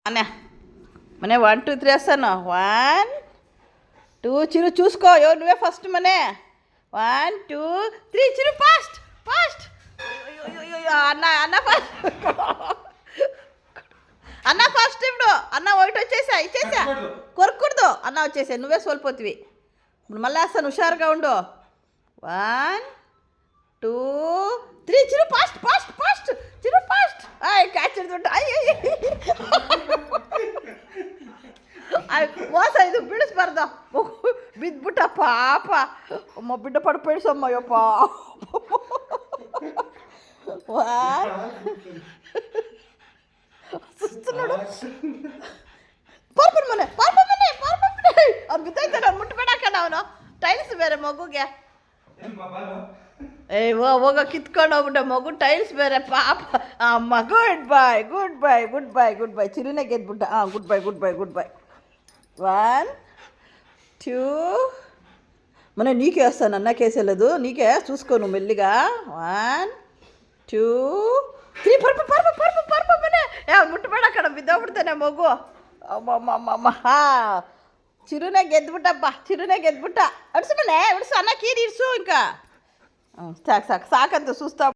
అన్న మనే 1 2 3 వేస్తాను 1 2 చిరు చూసుకో ఎవరు నువ్వే ఫస్ట్ మనే 1 2 3 చిరు ఫాస్ట్ ఫాస్ట్ అన్న అన్న ఫస్ట్ అన్న ఫస్ట్ ఇప్పుడు అన్న ఒకటి వచ్చేసా ఇచ్చేసా కొరకూడదు అన్న వచ్చేసా నువ్వే సోల్పోతివి ఇప్పుడు మళ్ళీ వేస్తాను హుషారుగా ఉండు 1 2 3 చిరు ఫాస్ట్ ఫాస్ట్ ఫాస్ట్ చిరు ఫాస్ట్ ಕ್ಯಾಚ್ ಹಿಡಿದ್ಬಿಟ್ಟು ಮೋಸ ಇದು ಬಿಡಿಸ್ಬಾರ್ದು ಬಿದ್ದುಬಿಟ್ಟ ಪಾಪ ಅಮ್ಮ ಬಿಡ್ಡ ಪಡ್ಪೇಳ್ಸಮ್ಮ ಯಪ್ಪ ಸುಸ್ತು ನೋಡು ಪಾರ್ಪನ್ ಮನೆ ಅವ್ನು ಬಿದ್ದೈತಾನೆ ಅವ್ನು ಮುಟ್ಬೇಡ ಕಣ ಅವನು ಟೈಲ್ಸ್ ಬೇರೆ ಮಗುಗೆ ಹೋಗೋ ಕಿತ್ಕೊಂಡು ಹೋಗ್ಬಿಟ್ಟ ಮಗು ಟೈಲ್ಸ್ ಬೇರೆ ಪಾಪ ಅಮ್ಮ ಗುಡ್ ಬೈ ಚಿರುನೇ ಗೆದ್ಬಿಟ್ಟ ಗುಡ್ ಬೈ 1 2 మనే నీకే వేస్తాను అన్న కేసేలేదు నీకే చూసుకో నువ్వు మెల్లిగా 1 2 3 పర్పు మనే ముట్టుబడి అక్కడ బిద్దబుడితేనే మగు అమ్మమ్మమ్మ చిరునే ಗೆದ್ಬಿಟ್ಟ ಅಡ್ಸು ಮನೆ ಅಡ್ಸು ಅನ್ನ ಕೀರಿ ಇಡ್ಸು ಇಂಕ ಸಾಕು ಸಾಕಂತ ಸುಸ್ತಾ